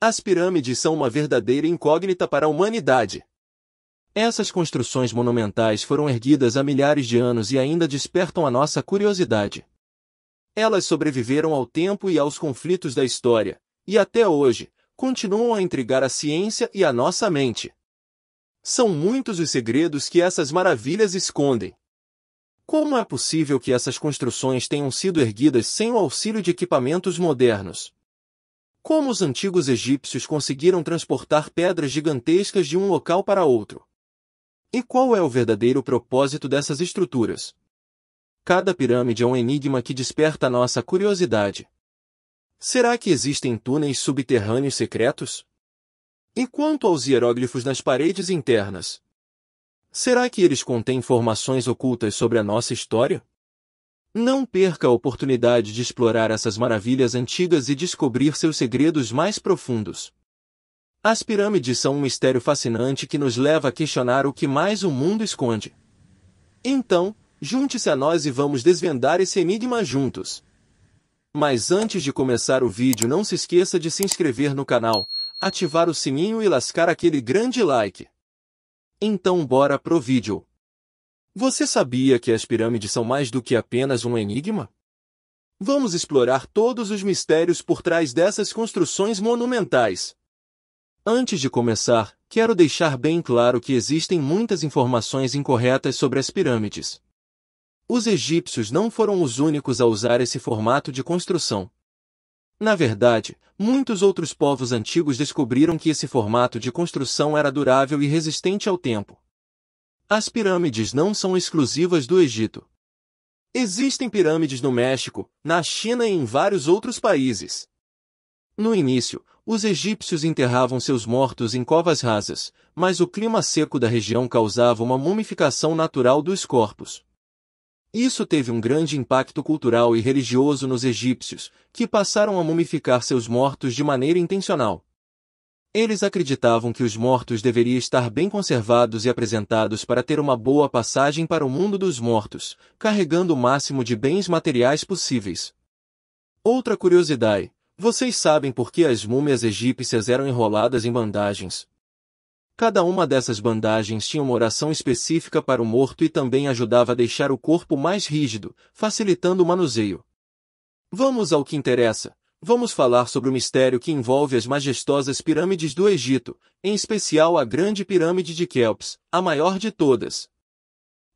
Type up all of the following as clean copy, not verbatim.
As pirâmides são uma verdadeira incógnita para a humanidade. Essas construções monumentais foram erguidas há milhares de anos e ainda despertam a nossa curiosidade. Elas sobreviveram ao tempo e aos conflitos da história, e até hoje, continuam a intrigar a ciência e a nossa mente. São muitos os segredos que essas maravilhas escondem. Como é possível que essas construções tenham sido erguidas sem o auxílio de equipamentos modernos? Como os antigos egípcios conseguiram transportar pedras gigantescas de um local para outro? E qual é o verdadeiro propósito dessas estruturas? Cada pirâmide é um enigma que desperta a nossa curiosidade. Será que existem túneis subterrâneos secretos? E quanto aos hieróglifos nas paredes internas? Será que eles contêm informações ocultas sobre a nossa história? Não perca a oportunidade de explorar essas maravilhas antigas e descobrir seus segredos mais profundos. As pirâmides são um mistério fascinante que nos leva a questionar o que mais o mundo esconde. Então, junte-se a nós e vamos desvendar esse enigma juntos. Mas antes de começar o vídeo, não se esqueça de se inscrever no canal, ativar o sininho e lascar aquele grande like. Então bora pro vídeo. Você sabia que as pirâmides são mais do que apenas um enigma? Vamos explorar todos os mistérios por trás dessas construções monumentais. Antes de começar, quero deixar bem claro que existem muitas informações incorretas sobre as pirâmides. Os egípcios não foram os únicos a usar esse formato de construção. Na verdade, muitos outros povos antigos descobriram que esse formato de construção era durável e resistente ao tempo. As pirâmides não são exclusivas do Egito. Existem pirâmides no México, na China e em vários outros países. No início, os egípcios enterravam seus mortos em covas rasas, mas o clima seco da região causava uma mumificação natural dos corpos. Isso teve um grande impacto cultural e religioso nos egípcios, que passaram a mumificar seus mortos de maneira intencional. Eles acreditavam que os mortos deveriam estar bem conservados e apresentados para ter uma boa passagem para o mundo dos mortos, carregando o máximo de bens materiais possíveis. Outra curiosidade: vocês sabem por que as múmias egípcias eram enroladas em bandagens? Cada uma dessas bandagens tinha uma oração específica para o morto e também ajudava a deixar o corpo mais rígido, facilitando o manuseio. Vamos ao que interessa. Vamos falar sobre o mistério que envolve as majestosas pirâmides do Egito, em especial a Grande Pirâmide de Quéops, a maior de todas.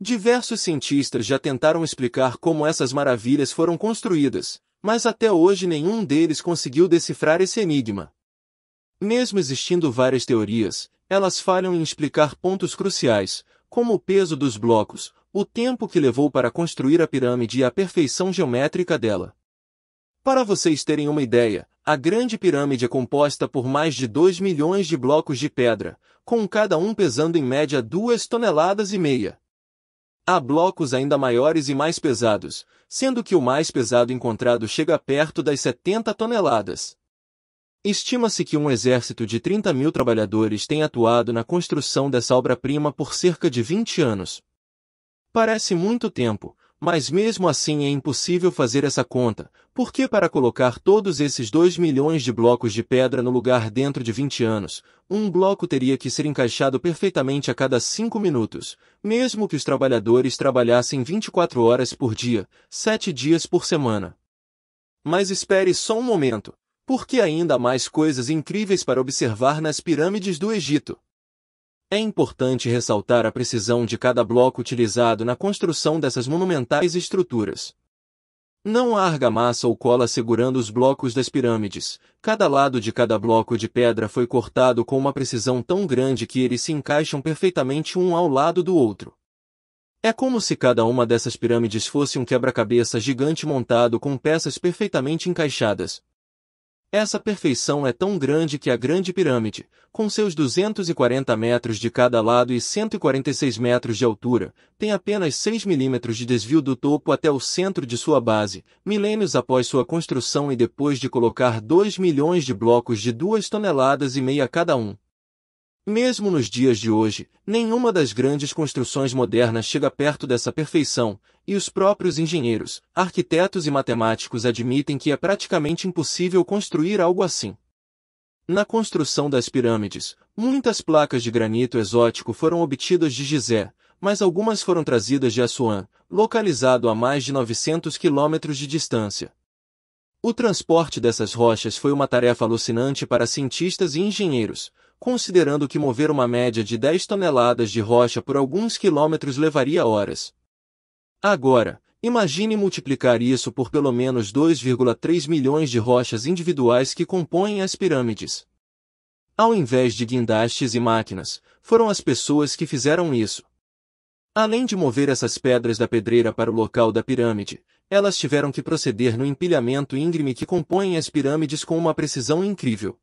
Diversos cientistas já tentaram explicar como essas maravilhas foram construídas, mas até hoje nenhum deles conseguiu decifrar esse enigma. Mesmo existindo várias teorias, elas falham em explicar pontos cruciais, como o peso dos blocos, o tempo que levou para construir a pirâmide e a perfeição geométrica dela. Para vocês terem uma ideia, a Grande Pirâmide é composta por mais de 2 milhões de blocos de pedra, com cada um pesando em média 2,5 toneladas. Há blocos ainda maiores e mais pesados, sendo que o mais pesado encontrado chega perto das 70 toneladas. Estima-se que um exército de 30.000 trabalhadores tem atuado na construção dessa obra-prima por cerca de 20 anos. Parece muito tempo, mas mesmo assim é impossível fazer essa conta, porque para colocar todos esses 2 milhões de blocos de pedra no lugar dentro de 20 anos, um bloco teria que ser encaixado perfeitamente a cada 5 minutos, mesmo que os trabalhadores trabalhassem 24 horas por dia, 7 dias por semana. Mas espere só um momento, porque ainda há mais coisas incríveis para observar nas pirâmides do Egito. É importante ressaltar a precisão de cada bloco utilizado na construção dessas monumentais estruturas. Não há argamassa ou cola segurando os blocos das pirâmides. Cada lado de cada bloco de pedra foi cortado com uma precisão tão grande que eles se encaixam perfeitamente um ao lado do outro. É como se cada uma dessas pirâmides fosse um quebra-cabeça gigante montado com peças perfeitamente encaixadas. Essa perfeição é tão grande que a Grande Pirâmide, com seus 240 metros de cada lado e 146 metros de altura, tem apenas 6 milímetros de desvio do topo até o centro de sua base, milênios após sua construção e depois de colocar 2 milhões de blocos de 2,5 toneladas cada um. Mesmo nos dias de hoje, nenhuma das grandes construções modernas chega perto dessa perfeição, e os próprios engenheiros, arquitetos e matemáticos admitem que é praticamente impossível construir algo assim. Na construção das pirâmides, muitas placas de granito exótico foram obtidas de Gizé, mas algumas foram trazidas de Assuã, localizado a mais de 900 quilômetros de distância. O transporte dessas rochas foi uma tarefa alucinante para cientistas e engenheiros, considerando que mover uma média de 10 toneladas de rocha por alguns quilômetros levaria horas. Agora, imagine multiplicar isso por pelo menos 2,3 milhões de rochas individuais que compõem as pirâmides. Ao invés de guindastes e máquinas, foram as pessoas que fizeram isso. Além de mover essas pedras da pedreira para o local da pirâmide, elas tiveram que proceder no empilhamento íngreme que compõem as pirâmides com uma precisão incrível.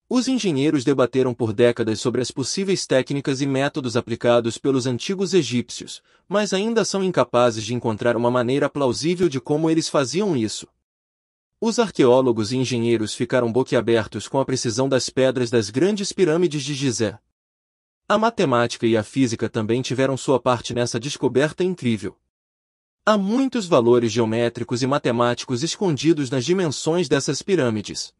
Os engenheiros debateram por décadas sobre as possíveis técnicas e métodos aplicados pelos antigos egípcios, mas ainda são incapazes de encontrar uma maneira plausível de como eles faziam isso. Os arqueólogos e engenheiros ficaram boquiabertos com a precisão das pedras das grandes pirâmides de Gizé. A matemática e a física também tiveram sua parte nessa descoberta incrível. Há muitos valores geométricos e matemáticos escondidos nas dimensões dessas pirâmides.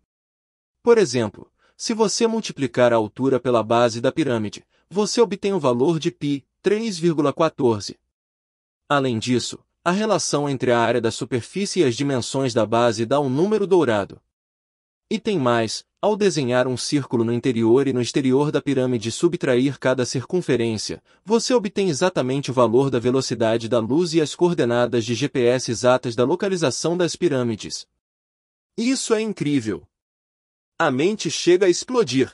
Por exemplo, se você multiplicar a altura pela base da pirâmide, você obtém o valor de π, 3,14. Além disso, a relação entre a área da superfície e as dimensões da base dá um número dourado. E tem mais, ao desenhar um círculo no interior e no exterior da pirâmide e subtrair cada circunferência, você obtém exatamente o valor da velocidade da luz e as coordenadas de GPS exatas da localização das pirâmides. Isso é incrível! A mente chega a explodir.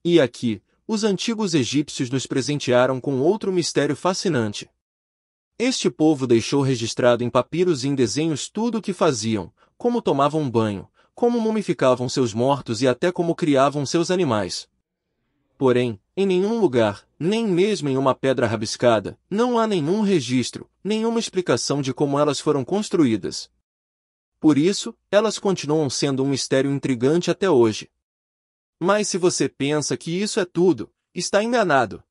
E aqui, os antigos egípcios nos presentearam com outro mistério fascinante. Este povo deixou registrado em papiros e em desenhos tudo o que faziam, como tomavam banho, como mumificavam seus mortos e até como criavam seus animais. Porém, em nenhum lugar, nem mesmo em uma pedra rabiscada, não há nenhum registro, nenhuma explicação de como elas foram construídas. Por isso, elas continuam sendo um mistério intrigante até hoje. Mas se você pensa que isso é tudo, está enganado.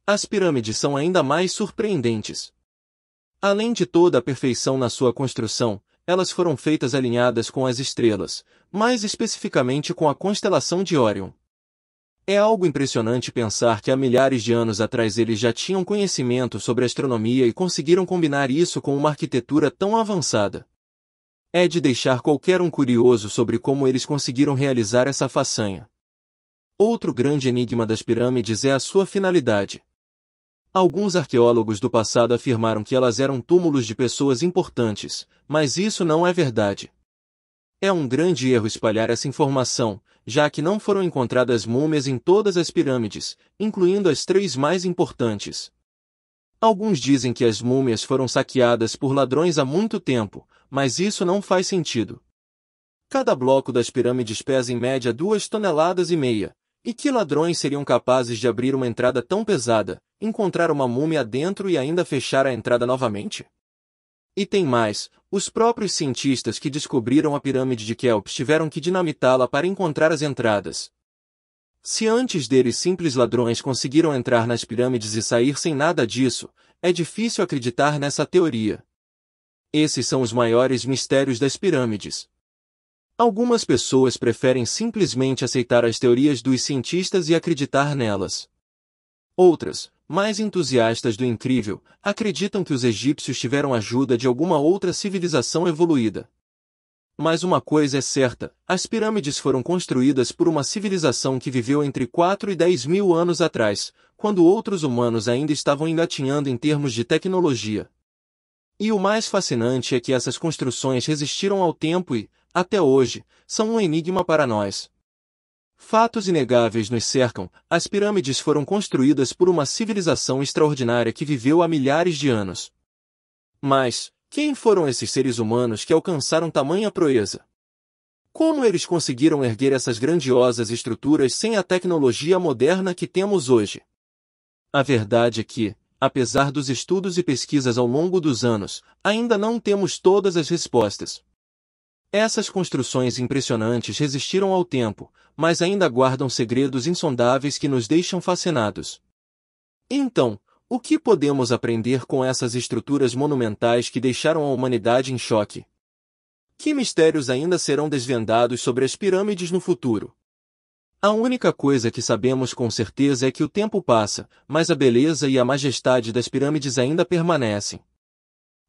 As pirâmides são ainda mais surpreendentes. Além de toda a perfeição na sua construção, elas foram feitas alinhadas com as estrelas, mais especificamente com a constelação de Órion. É algo impressionante pensar que há milhares de anos atrás eles já tinham conhecimento sobre astronomia e conseguiram combinar isso com uma arquitetura tão avançada. É de deixar qualquer um curioso sobre como eles conseguiram realizar essa façanha. Outro grande enigma das pirâmides é a sua finalidade. Alguns arqueólogos do passado afirmaram que elas eram túmulos de pessoas importantes, mas isso não é verdade. É um grande erro espalhar essa informação, já que não foram encontradas múmias em todas as pirâmides, incluindo as 3 mais importantes. Alguns dizem que as múmias foram saqueadas por ladrões há muito tempo, mas isso não faz sentido. Cada bloco das pirâmides pesa em média 2,5 toneladas, e que ladrões seriam capazes de abrir uma entrada tão pesada, encontrar uma múmia dentro e ainda fechar a entrada novamente? E tem mais, os próprios cientistas que descobriram a pirâmide de Quéops tiveram que dinamitá-la para encontrar as entradas. Se antes deles simples ladrões conseguiram entrar nas pirâmides e sair sem nada disso, é difícil acreditar nessa teoria. Esses são os maiores mistérios das pirâmides. Algumas pessoas preferem simplesmente aceitar as teorias dos cientistas e acreditar nelas. Outras, mais entusiastas do incrível, acreditam que os egípcios tiveram ajuda de alguma outra civilização evoluída. Mas uma coisa é certa, as pirâmides foram construídas por uma civilização que viveu entre 4 e 10 mil anos atrás, quando outros humanos ainda estavam engatinhando em termos de tecnologia. E o mais fascinante é que essas construções resistiram ao tempo e, até hoje, são um enigma para nós. Fatos inegáveis nos cercam, as pirâmides foram construídas por uma civilização extraordinária que viveu há milhares de anos. Mas, quem foram esses seres humanos que alcançaram tamanha proeza? Como eles conseguiram erguer essas grandiosas estruturas sem a tecnologia moderna que temos hoje? A verdade é que, apesar dos estudos e pesquisas ao longo dos anos, ainda não temos todas as respostas. Essas construções impressionantes resistiram ao tempo, mas ainda guardam segredos insondáveis que nos deixam fascinados. Então, o que podemos aprender com essas estruturas monumentais que deixaram a humanidade em choque? Que mistérios ainda serão desvendados sobre as pirâmides no futuro? A única coisa que sabemos com certeza é que o tempo passa, mas a beleza e a majestade das pirâmides ainda permanecem.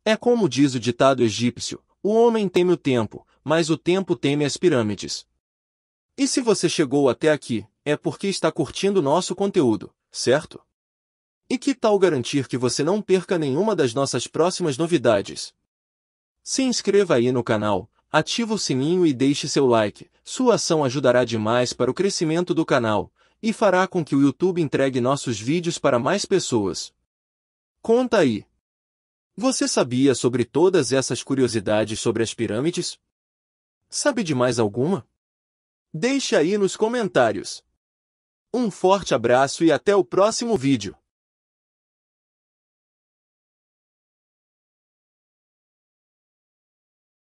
É como diz o ditado egípcio: o homem teme o tempo, mas o tempo teme as pirâmides. E se você chegou até aqui, é porque está curtindo nosso conteúdo, certo? E que tal garantir que você não perca nenhuma das nossas próximas novidades? Se inscreva aí no canal, ativa o sininho e deixe seu like. Sua ação ajudará demais para o crescimento do canal e fará com que o YouTube entregue nossos vídeos para mais pessoas. Conta aí! Você sabia sobre todas essas curiosidades sobre as pirâmides? Sabe de mais alguma? Deixe aí nos comentários. Um forte abraço e até o próximo vídeo.